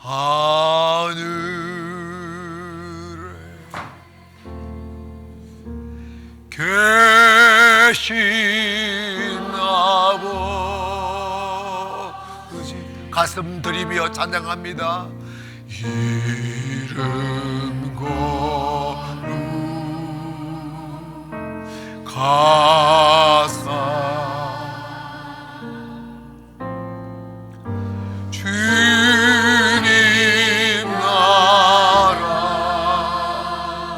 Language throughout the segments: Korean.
하늘에 계신 아버지, 가슴 들이며 찬양합니다. 이른 걸음 가사 주님 나라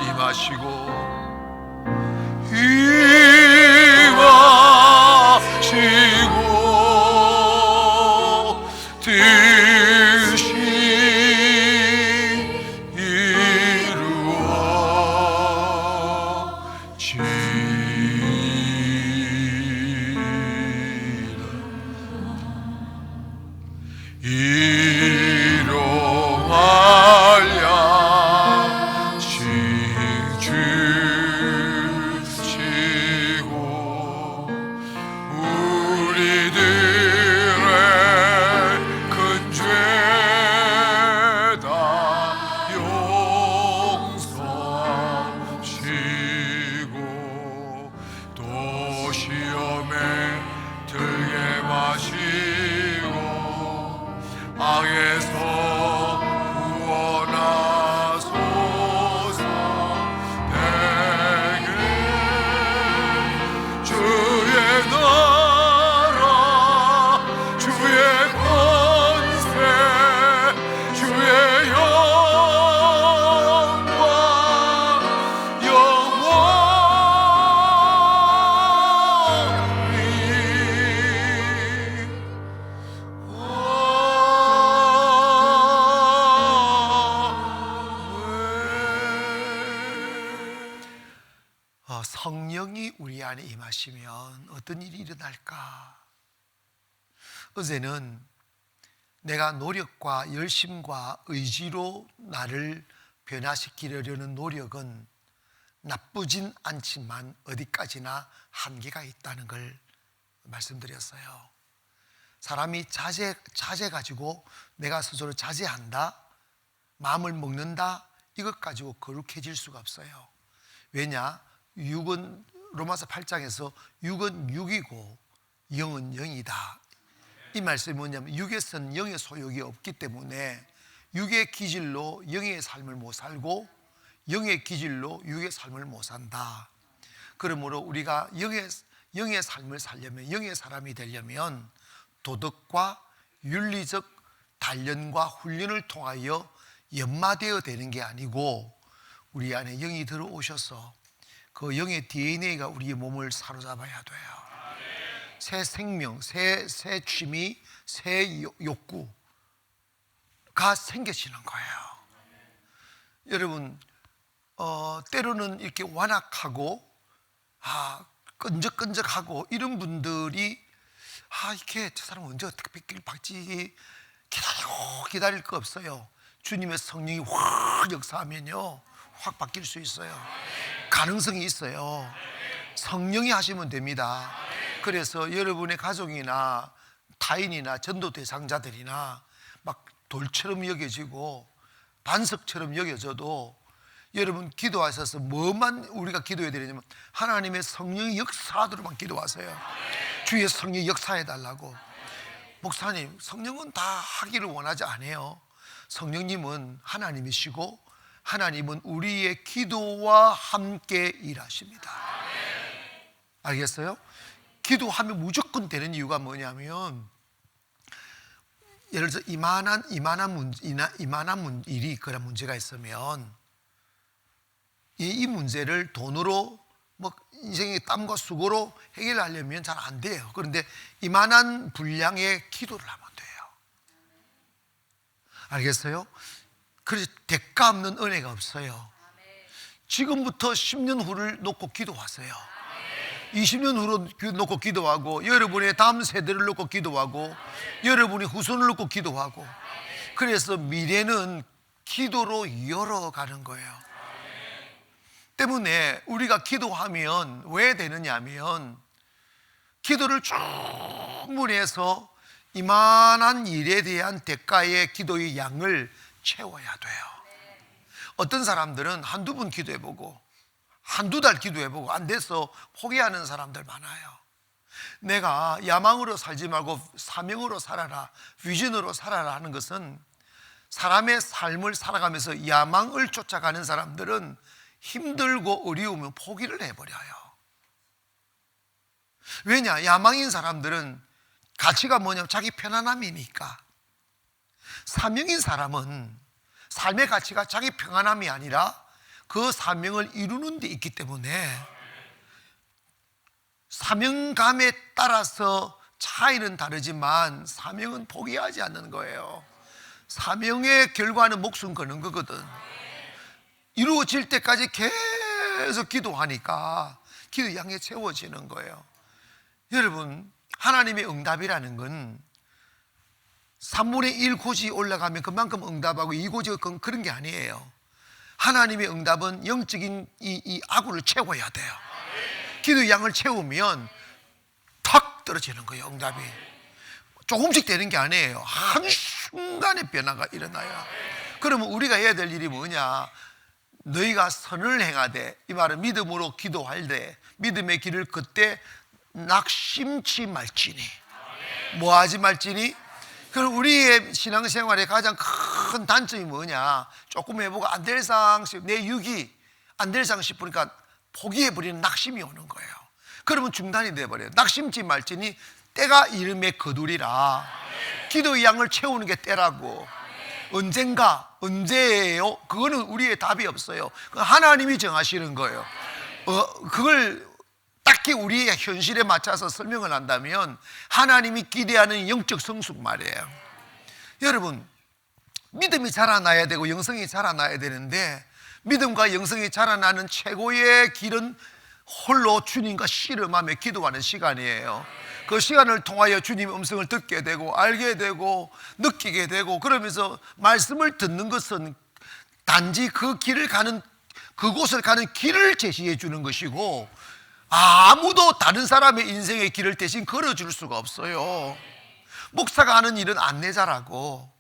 임하시고 뜻이 이루어지이로 말야 칭주시고 우리들의 큰 죄다 용서하시고 또 시험에 들게 마시고 악에서 구원하소서. 내게 주의 나라 주의 권세 주의 영광 성령이 우리 안에 임하시면 어떤 일이 일어날까? 어제는 내가 노력과 열심과 의지로 나를 변화시키려는 노력은 나쁘진 않지만 어디까지나 한계가 있다는 걸 말씀드렸어요. 사람이 자제 가지고 내가 스스로 자제한다, 마음을 먹는다, 이것 가지고 거룩해질 수가 없어요. 왜냐? 육은 로마서 8장에서 육은 육이고 영은 영이다. 이 말씀이 뭐냐면 육에서는 영의 소욕이 없기 때문에 육의 기질로 영의 삶을 못 살고 영의 기질로 육의 삶을 못 산다. 그러므로 우리가 영의 삶을 살려면, 영의 사람이 되려면 도덕과 윤리적 단련과 훈련을 통하여 연마되어 되는 게 아니고 우리 안에 영이 들어오셔서 그 영의 DNA가 우리의 몸을 사로잡아야 돼요. 새 생명, 새 취미, 새 욕구가 생겨지는 거예요. 여러분, 때로는 이렇게 완악하고 끈적끈적하고 이런 분들이 이렇게 저 사람 언제 어떻게 뺏길 받지 기다릴 거 없어요. 주님의 성령이 확 역사하면요 확 바뀔 수 있어요. 가능성이 있어요. 성령이 하시면 됩니다. 그래서 여러분의 가족이나 타인이나 전도 대상자들이나 막 돌처럼 여겨지고 반석처럼 여겨져도 여러분 기도하셔서 뭐만 우리가 기도해야 되냐면 하나님의 성령이 역사하도록만 기도하세요. 주의 성령이 역사해달라고. 목사님, 성령은 다 하기를 원하지 않아요. 성령님은 하나님이시고 하나님은 우리의 기도와 함께 일하십니다. 알겠어요? 기도하면 무조건 되는 이유가 뭐냐면 예를 들어서 이만한 일이 그런 문제가 있으면 이 문제를 돈으로 인생의 땀과 수고로 해결하려면 잘 안 돼요. 그런데 이만한 분량의 기도를 하면 돼요. 알겠어요? 그래서 대가 없는 은혜가 없어요. 지금부터 10년 후를 놓고 기도하세요. 20년 후로 놓고 기도하고 여러분의 다음 세대를 놓고 기도하고 여러분의 후손을 놓고 기도하고 그래서 미래는 기도로 열어가는 거예요. 때문에 우리가 기도하면 왜 되느냐 하면 기도를 충분히 해서 이만한 일에 대한 대가의 기도의 양을 채워야 돼요. 어떤 사람들은 한두 번 기도해보고 한두 달 기도해보고 안 돼서 포기하는 사람들 많아요. 내가 야망으로 살지 말고 사명으로 살아라, 비전으로 살아라 하는 것은, 사람의 삶을 살아가면서 야망을 쫓아가는 사람들은 힘들고 어려우면 포기를 해버려요. 왜냐? 야망인 사람들은 가치가 뭐냐면 자기 편안함이니까. 사명인 사람은 삶의 가치가 자기 평안함이 아니라 그 사명을 이루는 데 있기 때문에 사명감에 따라서 차이는 다르지만 사명은 포기하지 않는 거예요. 사명의 결과는 목숨 거는 거거든. 이루어질 때까지 계속 기도하니까 기도 양에 채워지는 거예요. 여러분, 하나님의 응답이라는 건 3분의 1 고지 올라가면 그만큼 응답하고 2고지 그런 게 아니에요. 하나님의 응답은 영적인 이 아구를 채워야 돼요. 기도 양을 채우면 탁 떨어지는 거예요. 응답이 조금씩 되는 게 아니에요. 한순간에 변화가 일어나요. 그러면 우리가 해야 될 일이 뭐냐? 너희가 선을 행하되, 이 말은 믿음으로 기도할 때 믿음의 길을 걷되 낙심치 말지니. 뭐하지 말지니? 그럼 우리의 신앙생활의 가장 큰 단점이 뭐냐? 조금 해보고 안 될 상, 내 육이 안 될 상 싶으니까 포기해버리는 낙심이 오는 거예요. 그러면 중단이 돼버려요. 낙심치 말지니 때가 이름에 거두리라. 기도의 양을 채우는 게 때라고. 언젠가, 언제예요? 그거는 우리의 답이 없어요. 하나님이 정하시는 거예요. 그걸 딱히 우리의 현실에 맞춰서 설명을 한다면 하나님이 기대하는 영적 성숙 말이에요. 여러분, 믿음이 자라나야 되고 영성이 자라나야 되는데, 믿음과 영성이 자라나는 최고의 길은 홀로 주님과 씨름하며 기도하는 시간이에요. 그 시간을 통하여 주님의 음성을 듣게 되고 알게 되고 느끼게 되고, 그러면서 말씀을 듣는 것은 단지 그 길을 가는, 그곳을 가는 길을 제시해 주는 것이고, 아무도 다른 사람의 인생의 길을 대신 걸어줄 수가 없어요. 목사가 하는 일은 안내자라고,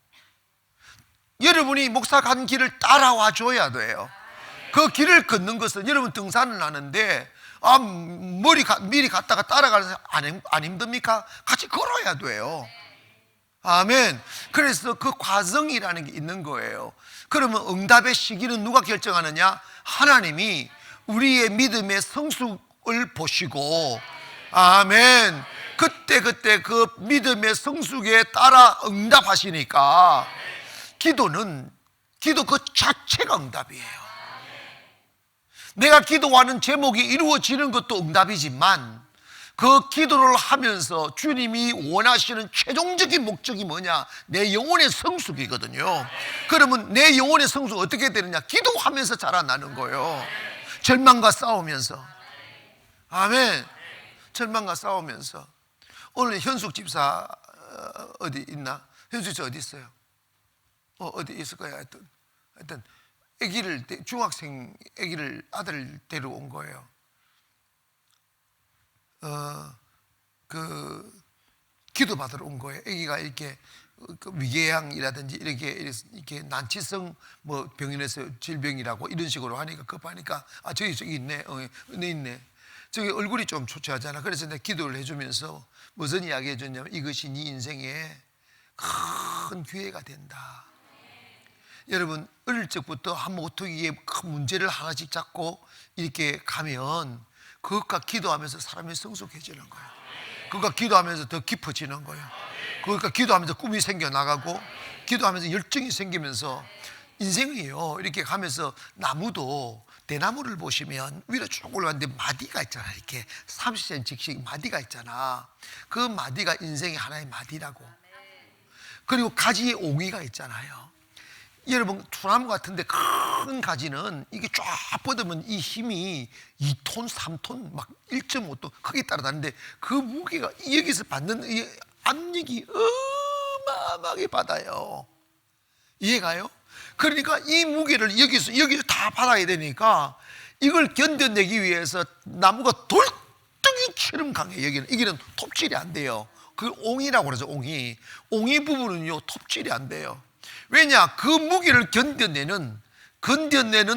여러분이 목사가 한 길을 따라와 줘야 돼요. 그 길을 걷는 것은, 여러분 등산을 하는데 미리 갔다가 따라가서 안 힘듭니까? 같이 걸어야 돼요. 아멘. 그래서 그 과정이라는 게 있는 거예요. 그러면 응답의 시기는 누가 결정하느냐? 하나님이 우리의 믿음의 성숙을 보시고, 아멘, 그때 그 믿음의 성숙에 따라 응답하시니까 기도 그 자체가 응답이에요. 내가 기도하는 제목이 이루어지는 것도 응답이지만, 그 기도를 하면서 주님이 원하시는 최종적인 목적이 뭐냐? 내 영혼의 성숙이거든요. 그러면 내 영혼의 성숙 어떻게 되느냐? 기도하면서 자라나는 거예요. 절망과 싸우면서. 아멘. 절망과 싸우면서. 오늘 현숙 집사 어디 있나? 현숙 집사 어디 있어요? 어디 있을 거야. 하여튼 중학생 아기를 아들을 데려온 거예요. 기도 받으러 온 거예요. 아기가 이렇게 위궤양이라든지 이렇게 난치성 병원에서 질병이라고 이런 식으로 하니까 급하니까, 저기 있네. 있네. 저기 얼굴이 좀 초췌하잖아. 그래서 내가 기도를 해주면서 무슨 이야기 해줬냐면, 이것이 네 인생에 큰 기회가 된다. 여러분, 어릴 적부터 한 모토기에 큰 문제를 하나씩 잡고 이렇게 가면 그것과 기도하면서 사람이 성숙해지는 거예요. 그것과 기도하면서 더 깊어지는 거예요. 그것과 기도하면서 꿈이 생겨나가고, 기도하면서 열정이 생기면서 인생이요, 이렇게 가면서 나무도, 대나무를 보시면 위로 쭉 올라가는데 마디가 있잖아. 이렇게 30cm씩 마디가 있잖아. 그 마디가 인생의 하나의 마디라고. 그리고 가지에 옹이가 있잖아요. 여러분, 투나무 같은데 큰 가지는 이게 쫙 뻗으면 이 힘이 2톤, 3톤, 막 1.5톤 크게 따라다니는데, 그 무게가 여기서 받는 이 압력이 어마어마하게 받아요. 이해가요? 그러니까 이 무게를 여기서 다 받아야 되니까, 이걸 견뎌내기 위해서 나무가 돌덩이처럼 강해. 여기는 톱질이 안 돼요. 그 옹이라고 그러죠. 옹이 부분은요 톱질이 안 돼요. 왜냐? 그 무게를 견뎌내는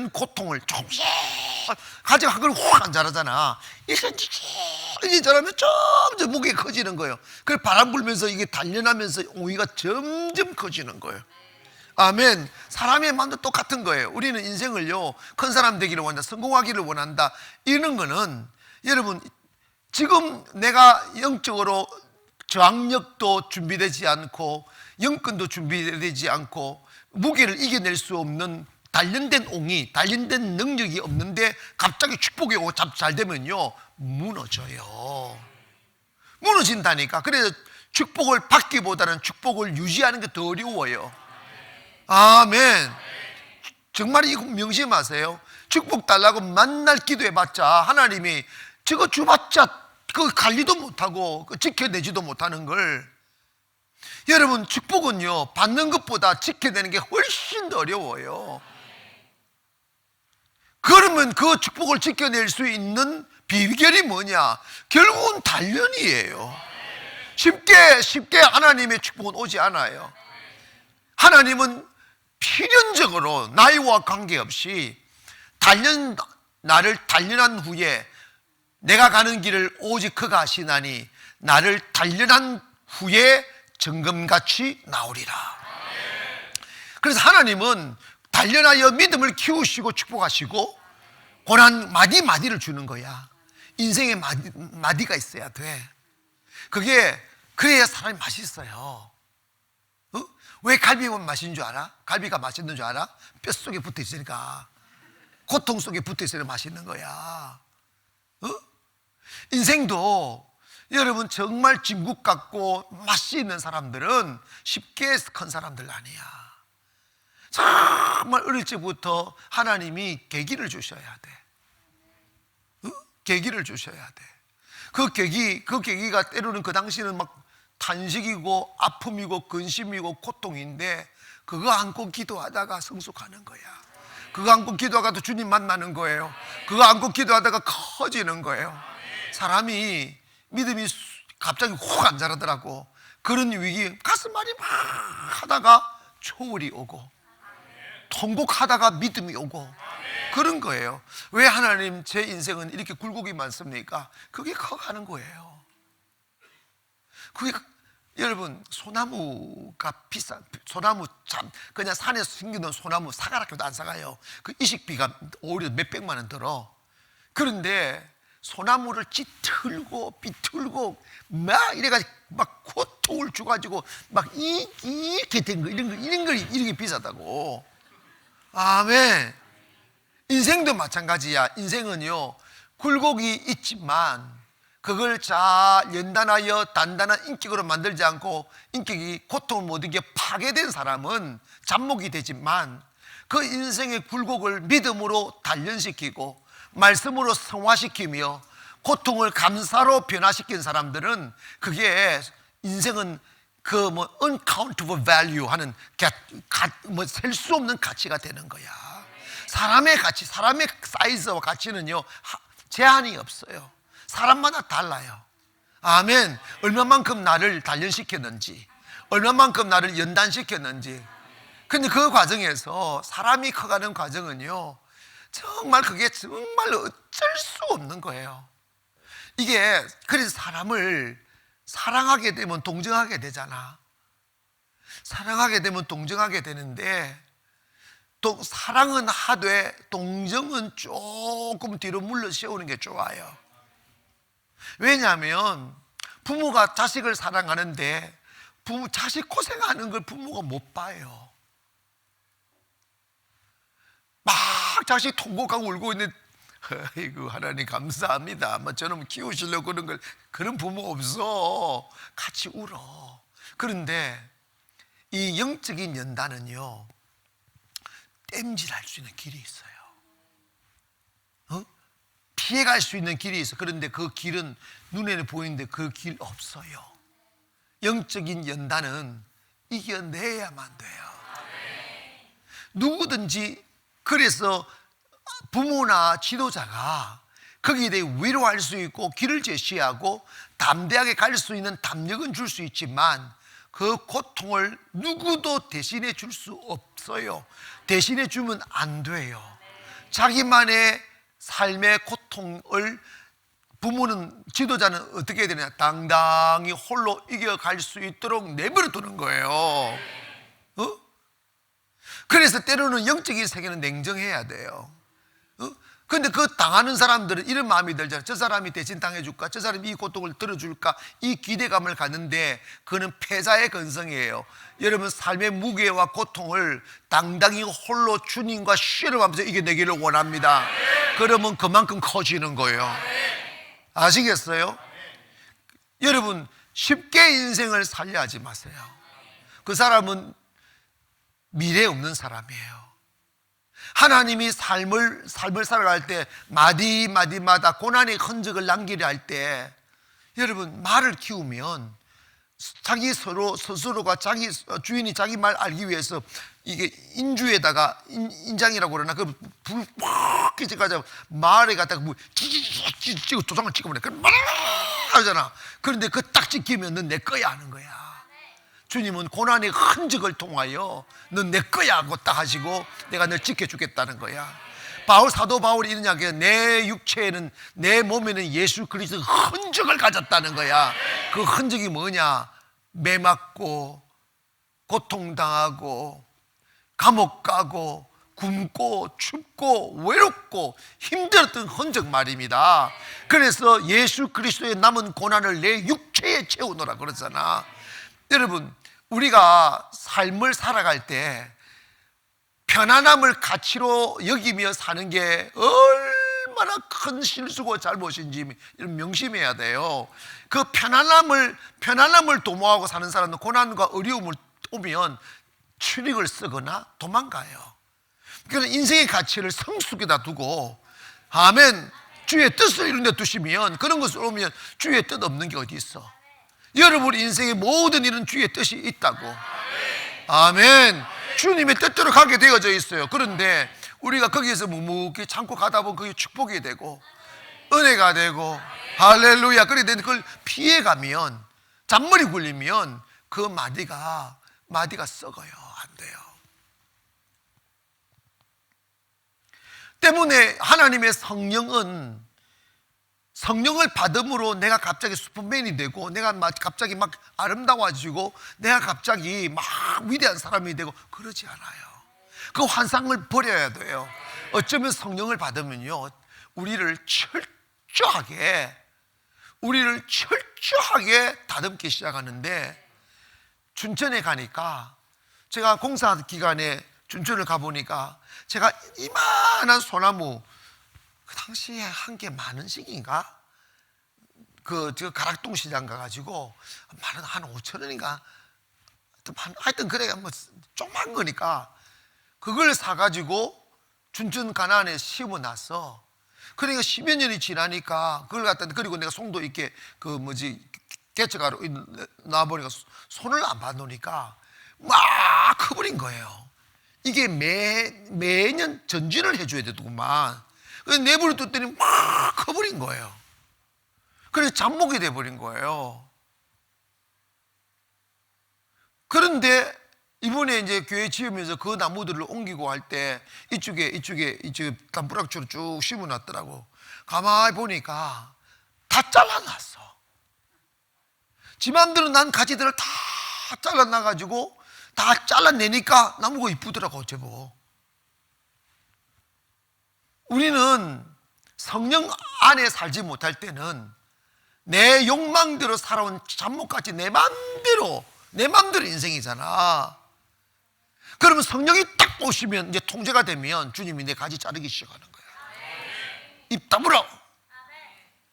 고통을 조금씩 가지고 한 걸 확 안 자라잖아. 이제 자라면 점점 무게가 커지는 거예요. 그래서 바람 불면서 이게 단련하면서 옹이가 점점 커지는 거예요. 아멘. 사람의 마음도 똑같은 거예요. 우리는 인생을요 큰 사람 되기를 원한다, 성공하기를 원한다, 이런 거는 여러분 지금 내가 영적으로 저항력도 준비되지 않고 영권도 준비되지 않고 무게를 이겨낼 수 없는 단련된 옹이, 단련된 능력이 없는데 갑자기 축복이 오고 잘 되면요 무너져요. 무너진다니까. 그래서 축복을 받기보다는 축복을 유지하는 게 더 어려워요. 아멘. 정말 이거 명심하세요. 축복 달라고 만날 기도해봤자 하나님이 저거 주봤자 그 관리도 못하고 지켜내지도 못하는 걸. 여러분 축복은요 받는 것보다 지켜내는 게 훨씬 더 어려워요. 그러면 그 축복을 지켜낼 수 있는 비결이 뭐냐? 결국은 단련이에요. 쉽게 하나님의 축복은 오지 않아요. 하나님은 필연적으로 나이와 관계없이 나를 단련한 후에 내가 가는 길을 오직 그가 하시나니 나를 단련한 후에 정금같이 나오리라. 그래서 하나님은 단련하여 믿음을 키우시고 축복하시고 고난 마디마디를 주는 거야. 인생에 마디가 있어야 돼. 그래야 사람이 맛있어요. 왜 갈비만 맛있는 줄 알아? 갈비가 맛있는 줄 알아? 뼛속에 붙어 있으니까, 고통 속에 붙어 있으니까 맛있는 거야. 인생도 여러분 정말 진국 같고 맛이 있는 사람들은 쉽게 큰 사람들 아니야. 정말 어릴 적부터 하나님이 계기를 주셔야 돼. 계기를 주셔야 돼. 그 계기가 때로는 그 당시는 막 탄식이고 아픔이고 근심이고 고통인데 그거 안고 기도하다가 성숙하는 거야. 그거 안고 기도하다가 주님 만나는 거예요. 그거 안고 기도하다가 커지는 거예요. 사람이 믿음이 갑자기 확 안 자라더라고. 그런 위기, 가슴앓이 막 하다가 초월이 오고 통곡하다가 믿음이 오고 그런 거예요. 왜 하나님 제 인생은 이렇게 굴곡이 많습니까? 그게 커가는 거예요. 그게 여러분 소나무가 비싼 소나무 참 그냥 산에서 생기는 소나무 사가락해도 안 사가요. 그 이식비가 오히려 몇백만 원 들어. 그런데 소나무를 찌틀고 비틀고 막 이래가지고 막 고통을 줘가지고 막 이렇게 된 거 이런 거 이렇게 비싸다고. 아멘. 인생도 마찬가지야. 인생은요 굴곡이 있지만 그걸 잘 연단하여 단단한 인격으로 만들지 않고 인격이 고통을 못 이겨 파괴된 사람은 잡목이 되지만 그 인생의 굴곡을 믿음으로 단련시키고 말씀으로 성화시키며 고통을 감사로 변화시킨 사람들은 그게 인생은 그 uncountable value 하는 셀 수 없는 가치가 되는 거야. 사람의 가치, 사람의 사이즈와 가치는요 제한이 없어요. 사람마다 달라요. 아멘. 얼마만큼 나를 단련시켰는지, 얼마만큼 나를 연단시켰는지. 근데 그 과정에서 사람이 커가는 과정은요 정말 그게 정말로 어쩔 수 없는 거예요. 이게 그래서 사람을 사랑하게 되면 동정하게 되잖아. 사랑하게 되면 동정하게 되는데 또 사랑은 하되 동정은 조금 뒤로 물러 세우는 게 좋아요. 왜냐하면 부모가 자식을 사랑하는데 자식 고생하는 걸 부모가 못 봐요. 막 자식 통곡하고 울고 있는데 아이고 하나님 감사합니다. 저놈 키우시려고 그런 부모 없어. 같이 울어. 그런데 이 영적인 연단은요 땜질할 수 있는 길이 있어요. 피해갈 수 있는 길이 있어. 그런데 그 길은 눈에는 보이는데 그 길 없어요. 영적인 연단은 이겨내야만 돼요. 누구든지. 그래서 부모나 지도자가 거기에 대해 위로할 수 있고 길을 제시하고 담대하게 갈 수 있는 담력은 줄 수 있지만 그 고통을 누구도 대신해 줄 수 없어요. 대신해 주면 안 돼요. 자기만의 삶의 고통을 부모는, 지도자는 어떻게 해야 되냐, 당당히 홀로 이겨갈 수 있도록 내버려 두는 거예요. 그래서 때로는 영적인 세계는 냉정해야 돼요. 근데 그 당하는 사람들은 이런 마음이 들잖아요. 저 사람이 대신 당해줄까? 저 사람이 이 고통을 들어줄까? 이 기대감을 갖는데 그는 패자의 근성이에요. 여러분, 삶의 무게와 고통을 당당히 홀로 주님과 씨름하면서 이겨내기를 원합니다. 그러면 그만큼 커지는 거예요. 아시겠어요? 여러분, 쉽게 인생을 살려하지 마세요. 그 사람은 미래 없는 사람이에요. 하나님이 삶을 살아갈 때 마디마다 고난의 흔적을 남기려 할 때, 여러분, 말을 키우면 자기 스스로가 자기 주인이 자기 말 알기 위해서 이게 인주에다가 인장이라고 그러나 그 불 팍 끼쳐가지고 말에 갖다가 뭐 찍고 도장을 찍어버려. 그럼 막 하잖아. 그런데 그 딱 찍히면 넌 내 거야 하는 거야. 주님은 고난의 흔적을 통하여 넌 내 거야 하고 딱 하시고 내가 널 지켜주겠다는 거야. 사도 바울이 이런 이야기해요. 내 육체에는, 내 몸에는 예수 그리스도의 흔적을 가졌다는 거야. 그 흔적이 뭐냐? 매 맞고 고통당하고 감옥 가고 굶고 춥고 외롭고 힘들었던 흔적 말입니다. 그래서 예수 그리스도의 남은 고난을 내 육체에 채우노라 그러잖아. 여러분, 우리가 삶을 살아갈 때 편안함을 가치로 여기며 사는 게 얼마나 큰 실수고 잘못인지 명심해야 돼요. 그 편안함을 도모하고 사는 사람은 고난과 어려움을 오면 추릭을 쓰거나 도망가요. 그래서 인생의 가치를 성숙에다 두고, 아멘, 주의 뜻을 이룬 데 두시면, 그런 것을 오면 주의 뜻 없는 게 어디 있어? 여러분 인생의 모든 일은 주의 뜻이 있다고. 아멘. 주님의 뜻대로 가게 되어져 있어요. 그런데 우리가 거기에서 묵묵히 참고 가다 보면 그게 축복이 되고 은혜가 되고, 할렐루야. 그런데 그걸 피해가면, 잔머리 굴리면 그 마디가 썩어요. 안 돼요. 때문에 하나님의 성령을 받음으로 내가 갑자기 슈퍼맨이 되고, 내가 갑자기 막 아름다워지고, 내가 갑자기 막 위대한 사람이 되고 그러지 않아요. 그 환상을 버려야 돼요. 어쩌면 성령을 받으면요, 우리를 철저하게 다듬기 시작하는데, 춘천에 가니까, 제가 공사 기간에 춘천을 가보니까 제가 이만한 소나무, 그 당시에 한 개 10,000원씩인가? 저 가락동 시장 가가지고 한 5,000원인가? 하여튼 그래, 뭐 조그만 거니까 그걸 사가지고 춘천 가난에 심어놨어. 그러니까 10여 년이 지나니까 그걸 갖다, 그리고 내가 송도 있게 개척하러 놔보니까 손을 안 봐놓으니까 막 커버린 거예요. 이게 매년 전진을 해줘야 되더구만. 내버려 뒀더니 막 커버린 거예요. 그래서 잡목이 돼버린 거예요. 그런데 이번에 이제 교회 지으면서 그 나무들을 옮기고 할 때 이쪽에 단부락처럼 쭉 심어놨더라고. 가만히 보니까 다 잘라놨어. 지 맘대로 난 가지들을 다 잘라놔가지고 다 잘라내니까 나무가 이쁘더라고, 제법. 우리는 성령 안에 살지 못할 때는 내 욕망대로 살아온 잡목같이 내 맘대로 인생이잖아. 그러면 성령이 딱 오시면, 이제 통제가 되면 주님이 내 가지 자르기 시작하는 거야. 입 다물어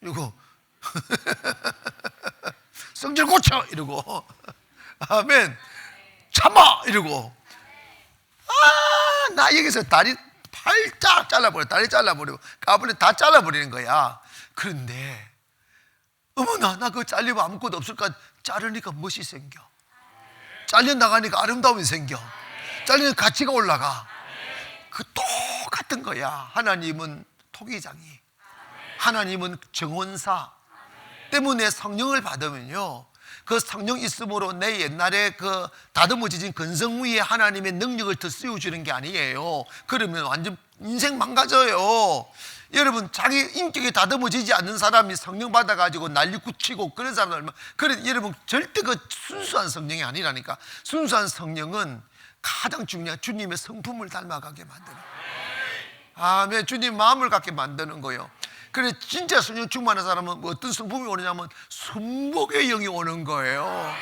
이러고 성질 고쳐 이러고, 아멘, 참아 이러고, 나 여기서 다리 팔짝 잘라버려, 다리 잘라버리고 까불에 다 잘라버리는 거야. 그런데 어머나, 나 그거 잘리면 아무것도 없을까? 자르니까 멋이 생겨. 잘려나가니까 아름다움이 생겨. 잘리는 가치가 올라가. 그 똑같은 거야. 하나님은 토기장이, 하나님은 정원사 때문에 성령을 받으면요, 그 성령 있음으로 내 옛날에 그 다듬어진 근성 위에 하나님의 능력을 더 씌워주는 게 아니에요. 그러면 완전 인생 망가져요. 여러분, 자기 인격이 다듬어지지 않는 사람이 성령 받아가지고 난리굿치고 그런 사람들, 그래, 여러분, 절대 그 순수한 성령이 아니라니까. 순수한 성령은 가장 중요한 주님의 성품을 닮아가게 만드는 거예요. 아멘. 주님 마음을 갖게 만드는 거예요. 그래, 진짜 성령 충만한 사람은 어떤 성품이 오느냐면 순복의 영이 오는 거예요.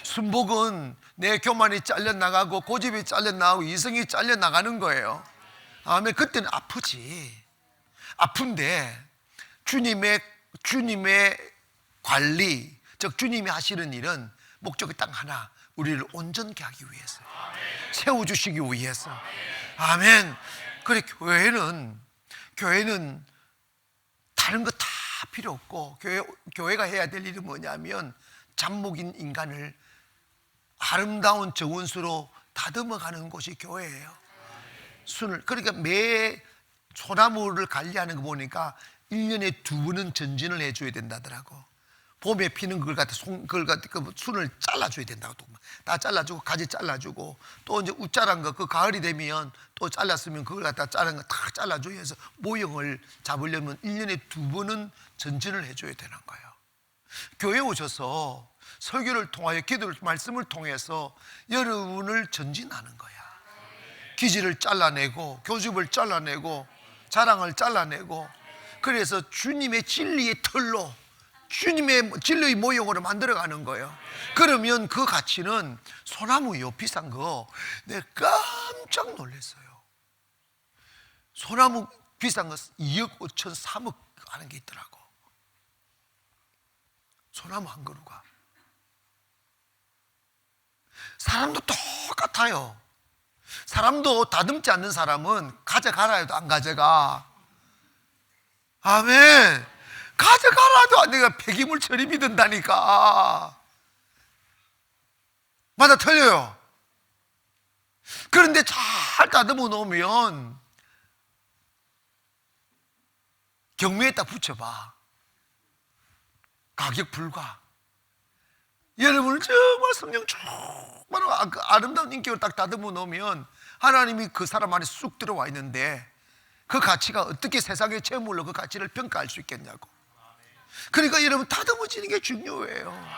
순복은 내 교만이 잘려나가고 고집이 잘려나가고 이성이 잘려나가는 거예요. 아멘. 그때는 아프지. 아픈데 주님의 관리, 즉 주님이 하시는 일은 목적이 딱 하나, 우리를 온전케 하기 위해서, 세워주시기 위해서. 아멘. 그래, 교회는 다른 거 다 필요 없고, 교회가 해야 될 일이 뭐냐면 잡목인 인간을 아름다운 정원수로 다듬어가는 곳이 교회예요. 그러니까 매 소나무를 관리하는 거 보니까 1년에 2번은 전진을 해줘야 된다더라고. 봄에 피는 그걸 갖다 그 순을 잘라줘야 된다고. 다 잘라주고, 가지 잘라주고, 또 이제 웃자란 거, 그 가을이 되면 또 잘랐으면 그걸 갖다 자른 거 다 잘라줘야 해서 모형을 잡으려면 1년에 2번은 전진을 해줘야 되는 거예요. 교회에 오셔서 설교를 통하여, 기도를, 말씀을 통해서 여러분을 전진하는 거야. 기질을 잘라내고, 교집을 잘라내고, 자랑을 잘라내고, 그래서 주님의 진리의 털로, 주님의 진리의 모형으로 만들어가는 거예요. 그러면 그 가치는 소나무요, 비싼 거. 내가 깜짝 놀랐어요. 소나무 비싼 거 2억 5천 3억 하는 게 있더라고. 소나무 한 그루가. 사람도 똑같아요. 사람도 다듬지 않는 사람은 가져가라 해도 안 가져가. 아멘. 가져가라도 내가 폐기물 처리 믿는다니까. 맞아, 틀려요. 그런데 잘 다듬어 놓으면 경매에 딱 붙여봐. 가격 불가. 여러분을 정말 성령 정말 아름다운 인격을 딱 다듬어 놓으면 하나님이 그 사람 안에 쑥 들어와 있는데, 그 가치가 어떻게 세상의 재물로 그 가치를 평가할 수 있겠냐고. 그러니까 여러분, 다듬어지는 게 중요해요.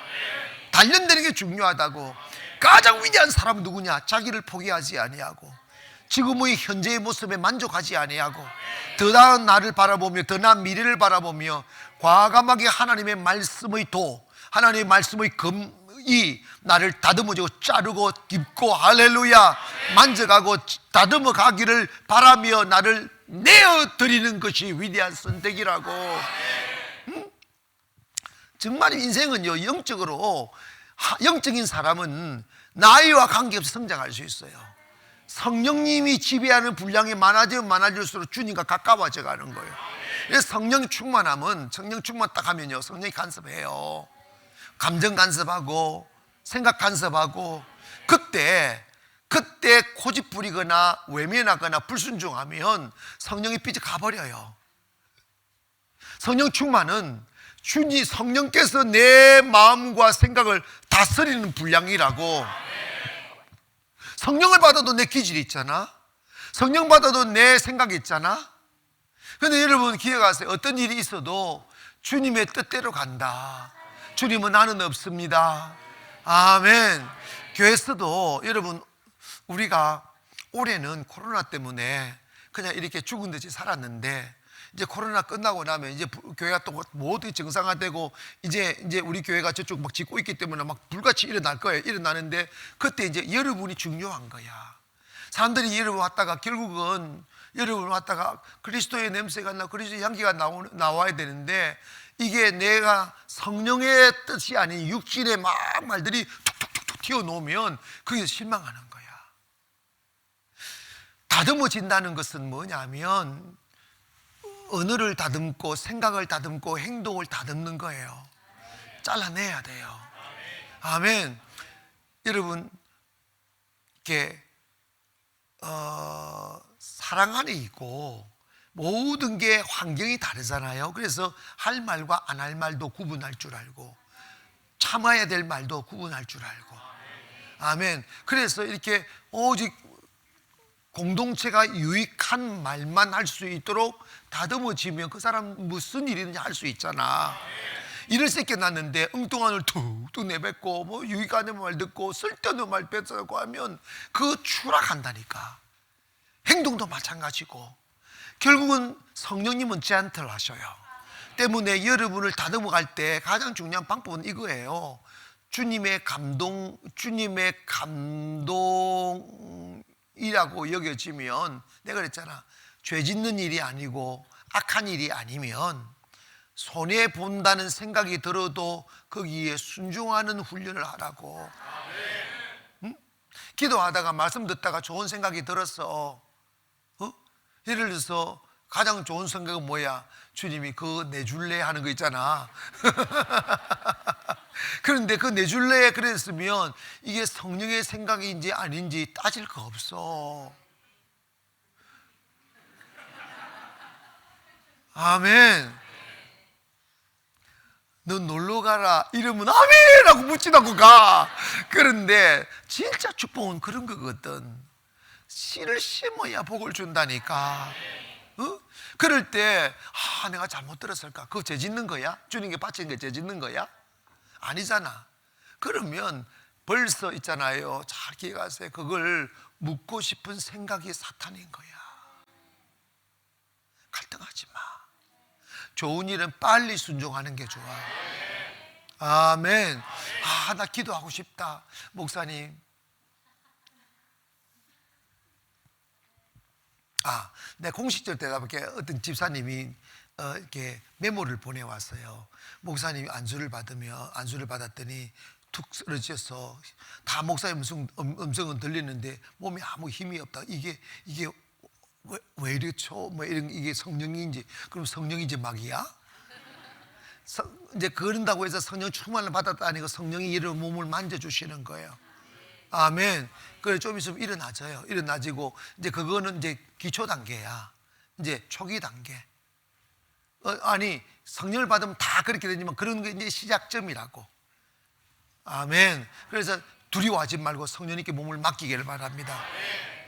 단련되는 게 중요하다고. 가장 위대한 사람은 누구냐? 자기를 포기하지 아니하고, 지금의 현재의 모습에 만족하지 아니하고, 더 나은 나를 바라보며, 더 나은 미래를 바라보며 과감하게 하나님의 말씀의 하나님의 말씀의 검이 나를 다듬어주고 자르고 깁고, 할렐루야, 만져가고 다듬어 가기를 바라며 나를 내어드리는 것이 위대한 선택이라고. 정말 인생은요, 영적인 사람은 나이와 관계없이 성장할 수 있어요. 성령님이 지배하는 분량이 많아지면 많아질수록 주님과 가까워져 가는 거예요. 그래서 성령 충만 딱 하면요, 성령이 간섭해요. 감정 간섭하고, 생각 간섭하고, 그때 고집 부리거나 외면하거나 불순종하면 성령이 삐져 가버려요. 성령 충만은 성령께서 내 마음과 생각을 다스리는 분량이라고. 성령을 받아도 내 기질이 있잖아. 성령 받아도 내 생각이 있잖아. 그런데 여러분 기억하세요. 어떤 일이 있어도 주님의 뜻대로 간다. 주님은 나는 없습니다. 아멘. 교회에서도 여러분, 우리가 올해는 코로나 때문에 그냥 이렇게 죽은 듯이 살았는데, 이제 코로나 끝나고 나면 이제 교회가 또 모두 정상화되고, 이제 우리 교회가 저쪽 막 짓고 있기 때문에 막 불같이 일어날 거예요. 일어나는데, 그때 이제 여러분이 중요한 거야. 사람들이 여러분 왔다가 결국은 여러분 왔다가 그리스도의 냄새가 나, 그리스도의 향기가 나와야 되는데, 이게 내가 성령의 뜻이 아닌 육신의 막 말들이 툭툭툭툭 튀어놓으면 그게 실망하는 거야. 다듬어진다는 것은 뭐냐면 언어를 다듬고 생각을 다듬고 행동을 다듬는 거예요. 잘라내야 돼요. 아멘. 여러분, 이렇게 사랑 안에 있고 모든 게 환경이 다르잖아요. 그래서 할 말과 안 할 말도 구분할 줄 알고, 참아야 될 말도 구분할 줄 알고. 아멘. 그래서 이렇게 오직 공동체가 유익한 말만 할 수 있도록 다듬어지면 그 사람 무슨 일이든지 할 수 있잖아. 일을 새끼 났는데 엉뚱한 을 툭툭 내뱉고 뭐 유익한 말 듣고 쓸데없는 말 뱉어고 하면 그 추락한다니까. 행동도 마찬가지고 결국은 성령님은 제한트를 하셔요. 때문에 여러분을 다듬어 갈 때 가장 중요한 방법은 이거예요. 주님의 감동이라고 여겨지면, 내가 그랬잖아, 죄 짓는 일이 아니고 악한 일이 아니면 손해 본다는 생각이 들어도 거기에 순종하는 훈련을 하라고. 응? 기도하다가 말씀 듣다가 좋은 생각이 들었어. 예를 들어서 가장 좋은 생각은 뭐야? 주님이 그 내줄래 하는 거 있잖아. 그런데 그 내줄래 그랬으면 이게 성령의 생각인지 아닌지 따질 거 없어. 아멘. 너 놀러 가라 이러면 아멘 하고 묻지도 않고 가. 그런데 진짜 축복은 그런 거거든. 씨를 심어야 복을 준다니까. 그럴 때 내가 잘못 들었을까? 그거 죄 짓는 거야? 주님께 바친 게 죄 짓는 거야? 아니잖아. 그러면 벌써 있잖아요, 잘 기억하세요. 그걸 묻고 싶은 생각이 사탄인 거야. 갈등하지 마. 좋은 일은 빨리 순종하는 게 좋아. 아멘. 나 기도하고 싶다. 목사님, 내 공식적 대답할게. 어떤 집사님이 이렇게 메모를 보내왔어요. 목사님이 안수를 받았더니 툭 쓰러져서 다 목사님 음성은 들리는데 몸에 아무 힘이 없다. 이게 왜 이렇죠? 뭐 이런, 이게 성령인지, 그럼 성령인지 막이야? 이제 그런다고 해서 성령 충만을 받았다니까 성령이 이런 몸을 만져주시는 거예요. 아멘. 그래 좀 있으면 일어나지고 이제 그거는 이제 기초 단계야. 이제 초기 단계. 아니 성령을 받으면 다 그렇게 되지만 그런 게 이제 시작점이라고. 아멘. 그래서 두려워하지 말고 성령님께 몸을 맡기기를 바랍니다.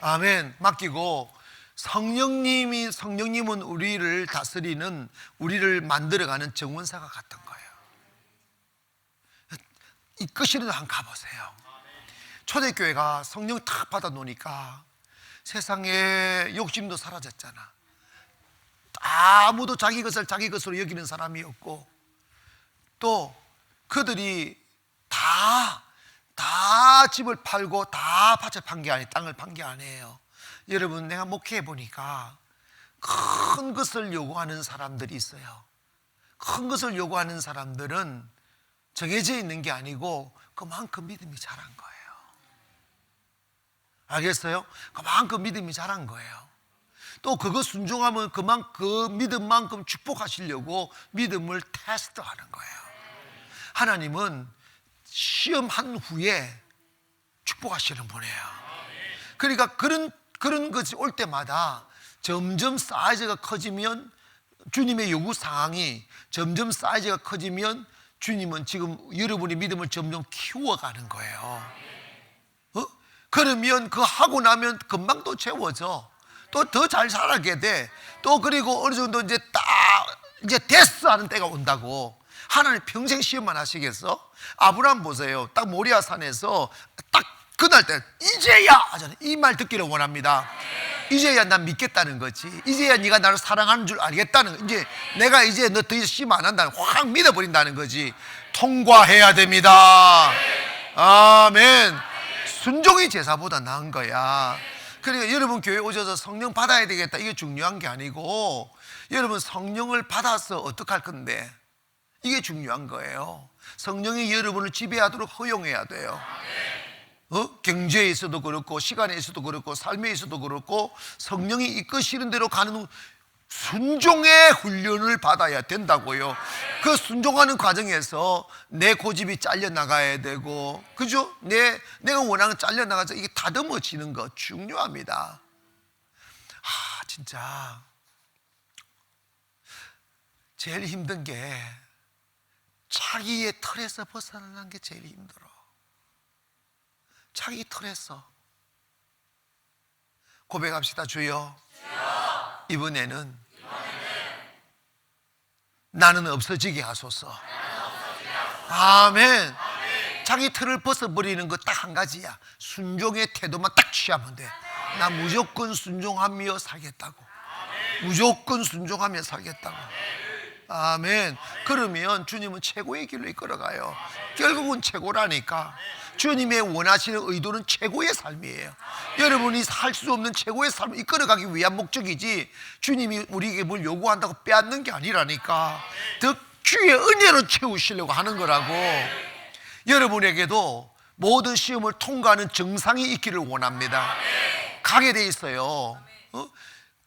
아멘. 맡기고 성령님은 우리를 다스리는, 우리를 만들어가는 정원사가 같은 거예요. 이끄시는 데 한번 가보세요. 초대교회가 성령 탁 받아 놓으니까 세상에 욕심도 사라졌잖아. 아무도 자기 것으로 여기는 사람이 없고, 또 그들이 다 집을 팔고 다 밭을 판 게 아니에요. 땅을 판 게 아니에요. 여러분, 내가 목회해 보니까 큰 것을 요구하는 사람들이 있어요. 큰 것을 요구하는 사람들은 정해져 있는 게 아니고 그만큼 믿음이 자란 거예요. 알겠어요? 그만큼 믿음이 자란 거예요. 또 그거 순종하면 그 믿음만큼 축복하시려고 믿음을 테스트하는 거예요. 하나님은 시험한 후에 축복하시는 분이에요. 그러니까 그런 것이 올 때마다 점점 사이즈가 커지면, 주님의 요구 사항이 점점 사이즈가 커지면 주님은 지금 여러분의 믿음을 점점 키워가는 거예요. 그러면 그거 하고 나면 금방 또 채워져. 또 더 잘 살아게 돼. 또 그리고 어느 정도 이제 됐어 하는 때가 온다고. 하나님 평생 시험만 하시겠어? 아브라함 보세요. 딱 모리아 산에서 딱 그날 때 이제야 하잖아요. 이 말 듣기를 원합니다. 이제야 난 믿겠다는 거지. 이제야 네가 나를 사랑하는 줄 알겠다는, 이제 내가 이제 너 더 이상 시험 안 한다는, 확 믿어버린다는 거지. 통과해야 됩니다. 아멘. 순종이 제사보다 나은 거야. 그러니까 여러분 교회 오셔서 성령 받아야 되겠다, 이게 중요한 게 아니고, 여러분 성령을 받아서 어떡할 건데, 이게 중요한 거예요. 성령이 여러분을 지배하도록 허용해야 돼요. 경제에 있어도 그렇고, 시간에 있어도 그렇고, 삶에 있어도 그렇고, 성령이 이끄시는 대로 가는 순종의 훈련을 받아야 된다고요. 그 순종하는 과정에서 내 고집이 잘려나가야 되고, 그죠? 내가 원하는 잘려나가서 이게 다듬어지는 거 중요합니다. 진짜 제일 힘든 게 자기의 틀에서 벗어나는 게 제일 힘들어. 자기 틀에서. 고백합시다. 주여, 이번에는 나는 없어지게 하소서. 아멘. 자기 틀을 벗어버리는 거 딱 한 가지야. 순종의 태도만 딱 취하면 돼. 나 무조건 순종하며 살겠다고. 무조건 순종하며 살겠다고. 아멘. 그러면 주님은 최고의 길로 이끌어가요. 결국은 최고라니까. 주님의 원하시는 의도는 최고의 삶이에요. 여러분이 살 수 없는 최고의 삶을 이끌어가기 위한 목적이지, 주님이 우리에게 뭘 요구한다고 빼앗는 게 아니라니까. 더 주의 은혜로 채우시려고 하는 거라고. 여러분에게도 모든 시험을 통과하는 정상이 있기를 원합니다. 가게 돼 있어요.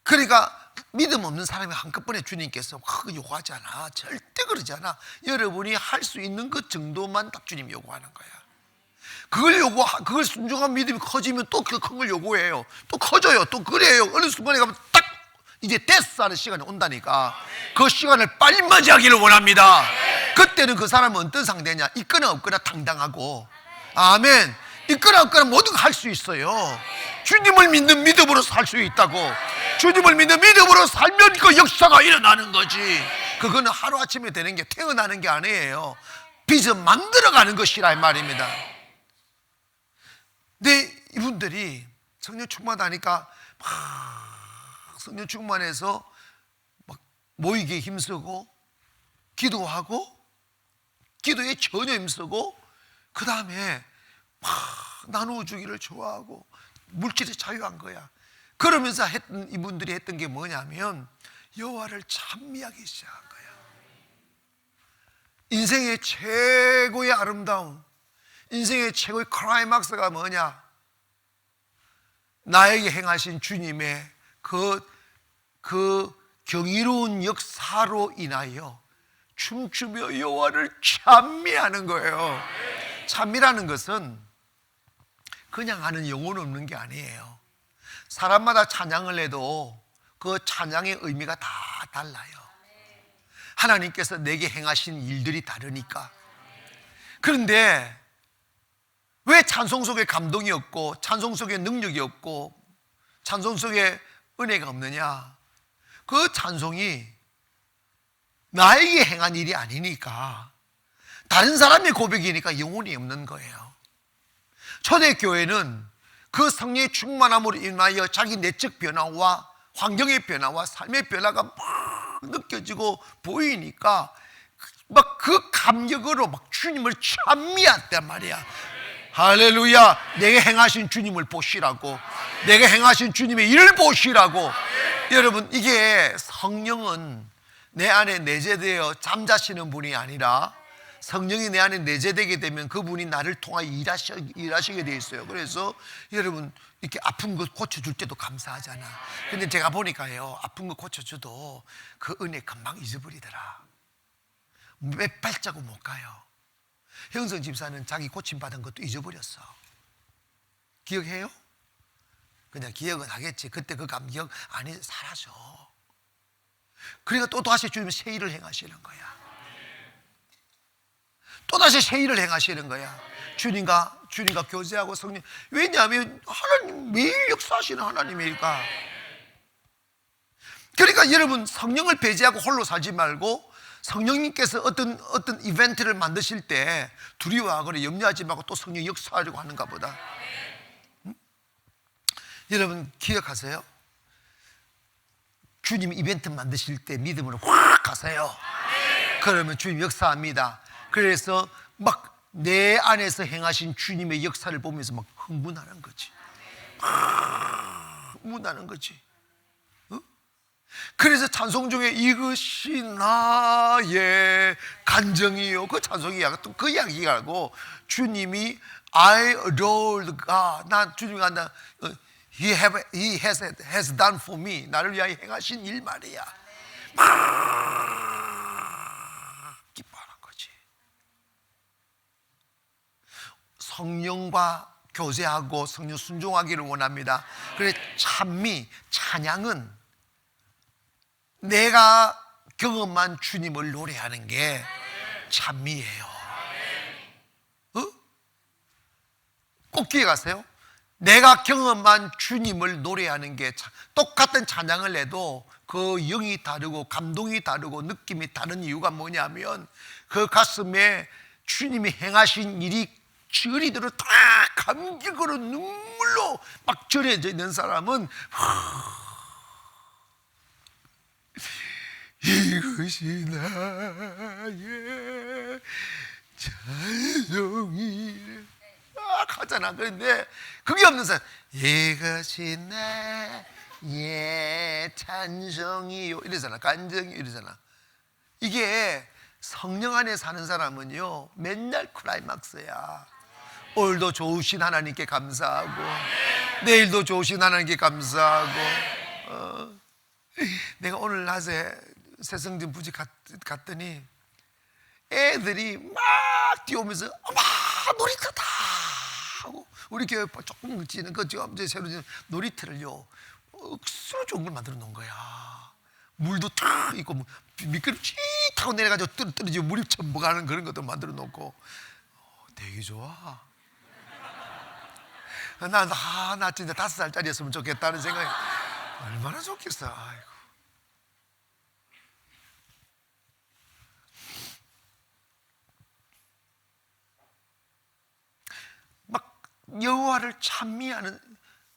그러니까 믿음 없는 사람이 한꺼번에 주님께서 그거 요구하지 않아. 절대 그러지 않아. 여러분이 할 수 있는 그 정도만 딱 주님 요구하는 거야. 그걸 순종한 믿음이 커지면 또 그 큰 걸 요구해요. 또 커져요. 또 그래요. 어느 순간에 가면 딱 이제 됐어 하는 시간이 온다니까. 그 시간을 빨리 맞이하기를 원합니다. 그때는 그 사람은 어떤 상태냐? 있거나 없거나 당당하고. 아멘. 있거나 없거나 모든 걸 할 수 있어요. 주님을 믿는 믿음으로 살 수 있다고. 주님을 믿는 믿음으로 살면 그 역사가 일어나는 거지. 그거는 하루아침에 되는 게, 태어나는 게 아니에요. 빚을 만들어가는 것이라 이 말입니다. 근데 이분들이 성령 충만하니까 막 성령 충만해서 막 모이기에 힘쓰고, 기도하고, 기도에 전혀 힘쓰고, 그 다음에 막 나누어 주기를 좋아하고 물질에 자유한 거야. 그러면서 이분들이 했던 게 뭐냐면 여호와를 찬미하기 시작한 거야. 인생의 최고의 아름다움, 인생의 최고의 클라이막스가 뭐냐? 나에게 행하신 주님의 그 경이로운 역사로 인하여 춤추며 여호와를 찬미하는 거예요. 찬미라는 것은 그냥 하는 영혼 없는 게 아니에요. 사람마다 찬양을 해도 그 찬양의 의미가 다 달라요. 하나님께서 내게 행하신 일들이 다르니까. 그런데 왜 찬송 속에 감동이 없고, 찬송 속에 능력이 없고, 찬송 속에 은혜가 없느냐? 그 찬송이 나에게 행한 일이 아니니까, 다른 사람의 고백이니까 영혼이 없는 거예요. 초대교회는 그 성령의 충만함으로 인하여 자기 내적 변화와 환경의 변화와 삶의 변화가 막 느껴지고 보이니까 막 그 감격으로 막 주님을 찬미했단 말이야. 할렐루야. 내게 행하신 주님을 보시라고, 내게 행하신 주님의 일을 보시라고. 여러분, 이게 성령은 내 안에 내재되어 잠자시는 분이 아니라, 성령이 내 안에 내재되게 되면 그분이 나를 통하여 일하시게 돼 있어요. 그래서 여러분, 이렇게 아픈 거 고쳐줄 때도 감사하잖아. 근데 제가 보니까요, 아픈 거 고쳐줘도 그 은혜 금방 잊어버리더라. 몇 발자국 못 가요. 형성 집사는 자기 고침받은 것도 잊어버렸어. 기억해요? 그냥 기억은 하겠지. 그때 그 감격 안에 사라져. 그러니까 또 다시 주님은 새 일을 행하시는 거야. 또다시 새 일을 행하시는 거야. 주님과 교제하고 성령. 왜냐하면 하나님 매일 역사하시는 하나님이니까. 그러니까 여러분, 성령을 배제하고 홀로 살지 말고, 성령님께서 어떤 이벤트를 만드실 때 두려워하거나 염려하지 말고 또 성령 역사하려고 하는가 보다. 여러분 기억하세요? 주님 이벤트 만드실 때 믿음으로 확 가세요. 그러면 주님 역사합니다. 그래서 막 내 안에서 행하신 주님의 역사를 보면서 막 흥분하는 거지. 흥분하는 거지. 그래서 찬송 중에 이것이 나의 간정이요, 그 찬송이야. 또 그 이야기하고 주님이 I adored God, 난 주님이 한다. He has done for me, 나를 위하여 행하신 일 말이야. 기뻐하는 거지. 성령과 교제하고 성령 순종하기를 원합니다. 그래 찬미, 찬양은 내가 경험한 주님을 노래하는 게 찬미예요. 꼭 기억하세요. 내가 경험한 주님을 노래하는 게 똑같은 찬양을 해도 그 영이 다르고 감동이 다르고 느낌이 다른 이유가 뭐냐면 그 가슴에 주님이 행하신 일이 저리대로 다 감격으로 눈물로 막 절여져 있는 사람은 이것이 나의 찬송이 하잖아. 그런데 그게 없는 사람, 이것이 나의 찬송이요 이러잖아. 간정이 이러잖아. 이게 성령 안에 사는 사람은요 맨날 클라이막스야. 오늘도 좋으신 하나님께 감사하고 내일도 좋으신 하나님께 감사하고. 내가 오늘 낮에 새성진 부지 갔더니 애들이 막 뛰어오면서 어마 놀이터다 하고, 우리 교회 조금 지는 그 새로 지은 놀이터를요 억수로 좋은 걸 만들어 놓은 거야. 물도 탁 있고 미끄럼 쭉 타고 내려가지고 떨어지고 물이 첨벙하는 그런 것도 만들어 놓고 되게 좋아. 나 진짜 5살짜리였으면 좋겠다는 생각이 얼마나 좋겠어. 아이고. 막 여호와를 찬미하는,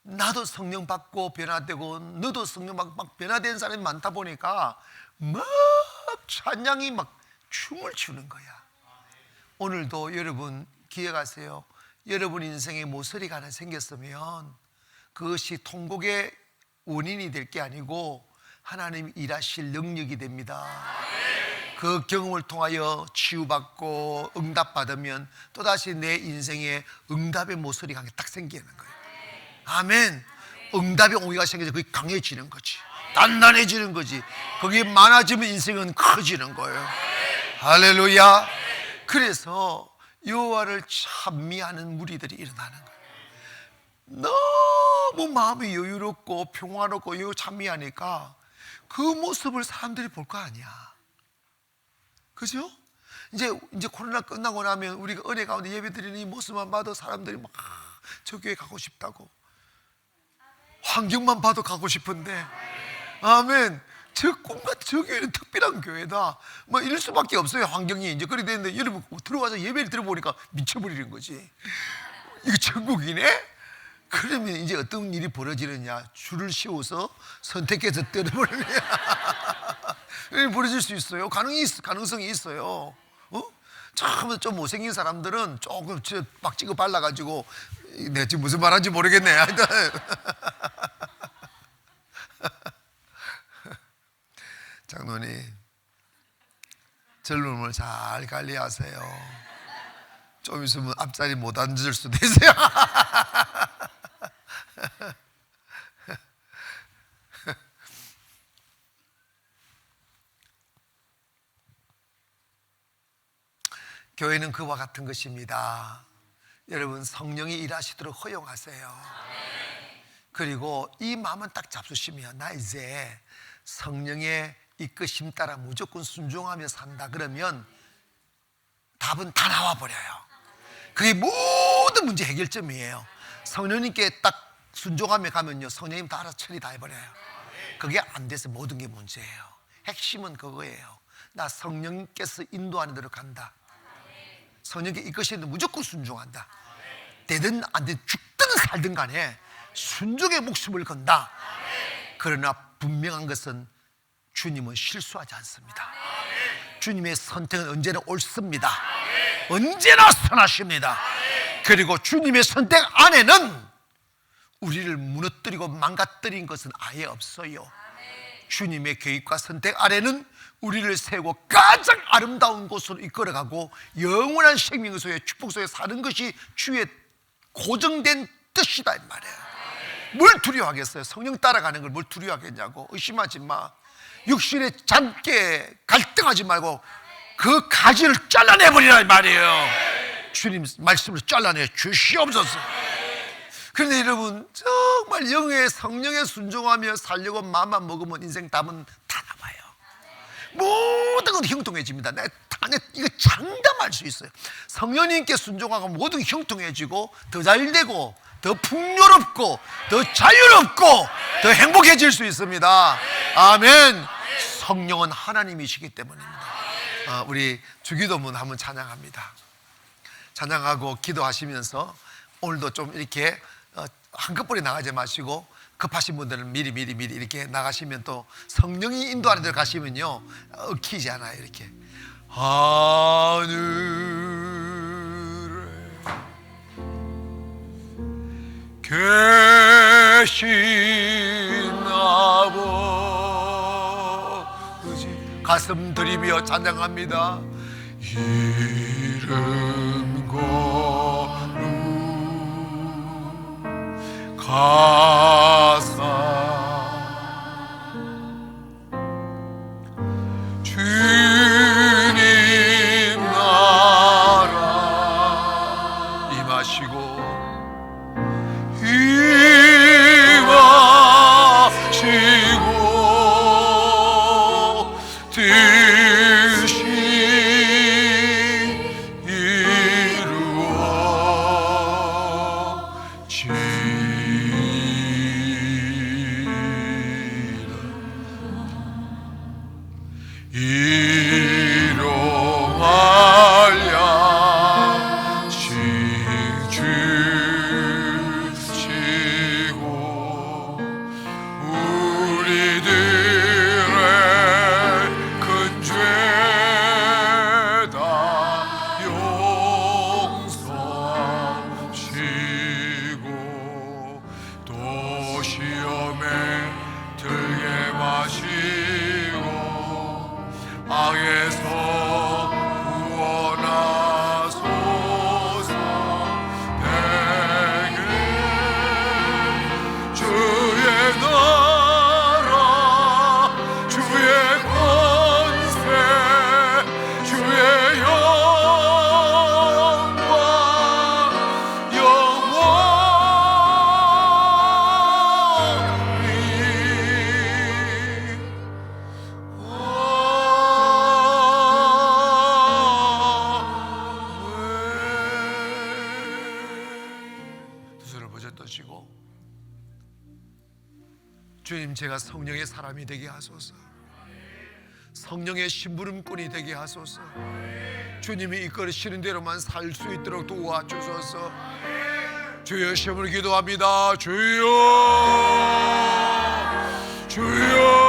나도 성령 받고 변화되고 너도 성령 받고 막 변화된 사람이 많다 보니까 막 찬양이 막 춤을 추는 거야. 오늘도 여러분 기억하세요. 여러분 인생에 모서리가 하나 생겼으면 그것이 통곡의 원인이 될 게 아니고 하나님 일하실 능력이 됩니다. 그 경험을 통하여 치유받고 응답받으면 또다시 내 인생에 응답의 모서리가 딱 생기는 거예요. 아멘. 응답의 오기가 생겨서 그게 강해지는 거지, 단단해지는 거지. 그게 많아지면 인생은 커지는 거예요. 할렐루야. 그래서 여호와를 찬미하는 무리들이 일어나는 거예요. 너무 마음이 여유롭고 평화롭고 찬미하니까 그 모습을 사람들이 볼 거 아니야. 그죠? 이제 코로나 끝나고 나면 우리가 은혜 가운데 예배 드리는 이 모습만 봐도 사람들이 막 저 교회 가고 싶다고, 환경만 봐도 가고 싶은데, 아멘. 저 꿈같은 저 교회는 특별한 교회다 뭐 이럴 수밖에 없어요. 환경이 이제 그렇게 되는데 여러분 들어와서 예배를 들어보니까 미쳐버리는 거지. 이거 천국이네? 그러면 이제 어떤 일이 벌어지느냐, 줄을 씌워서 선택해서 때려버리냐. 벌어질 수 있어요. 가능성이 있어요. 참 좀 못생긴 사람들은 조금 막 찍어 발라가지고, 내가 지금 무슨 말하는지 모르겠네. 장로님, 젊음을 잘 관리하세요. 좀 있으면 앞자리 못 앉을 수도 있어요. 교회는 그와 같은 것입니다. 여러분, 성령이 일하시도록 허용하세요. 그리고 이 마음은 딱 잡수시면, 나 이제 성령의 이끄심 따라 무조건 순종하며 산다, 그러면 답은 다 나와 버려요. 그게 모든 문제 해결점이에요. 성령님께 딱 순종하며 가면요, 성령님 다 알아서 처리 다 해버려요. 그게 안 돼서 모든 게 문제예요. 핵심은 그거예요. 나 성령님께서 인도하는 대로 간다. 성령께 이끄시는데 무조건 순종한다. 되든 안 되든 죽든 살든 간에 순종의 목숨을 건다. 그러나 분명한 것은 주님은 실수하지 않습니다. 주님의 선택은 언제나 옳습니다. 언제나 선하십니다. 그리고 주님의 선택 안에는 우리를 무너뜨리고 망가뜨린 것은 아예 없어요. 주님의 계획과 선택 아래는 우리를 세우고 가장 아름다운 곳으로 이끌어가고 영원한 생명 속에, 축복 속에 사는 것이 주의 고정된 뜻이다 이 말이에요. 뭘 두려워하겠어요? 성령 따라가는 걸 뭘 두려워하겠냐고. 의심하지 마. 육신에 잠께 갈등하지 말고 그 가지를 잘라내버리라 이 말이에요. 주님 말씀으로 잘라내 주시옵소서. 그런데 여러분, 정말 영의 성령에 순종하며 살려고 마음만 먹으면 인생 답은 다 나와요. 모든 건 형통해집니다. 내가 이거 장담할 수 있어요. 성령님께 순종하고 모든 게 형통해지고 더 잘되고 더 풍요롭고 더 자유롭고 더 행복해질 수 있습니다. 아멘. 성령은 하나님이시기 때문입니다. 우리 주기도문 한번 찬양합니다. 찬양하고 기도하시면서 오늘도 좀 이렇게 한꺼번에 나가지 마시고 급하신 분들은 미리 이렇게 나가시면 또 성령이 인도하는 데로 가시면요 얽히지 않아요. 이렇게 하늘에 계신 아버지 가슴 들이며 찬양합니다. 이른 걸음 가사 주님 나라 임하시고 뜻이 이루어지리라 주시고 우리들의 큰 죄다 용서하시고 또 시험에 들게 마시고 악에서 구원하소서. 내게 주의 나라 주의 권세 주의 영광 영원히 두 손을 벌써 떠시고 주님 제가 성령의 사람이 되게 하소서. 성령의 심부름꾼이 되게 하소서. 주님이 이끌으시는 대로만 살 수 있도록 도와주소서. 주여 시험을 기도합니다. 주여 주여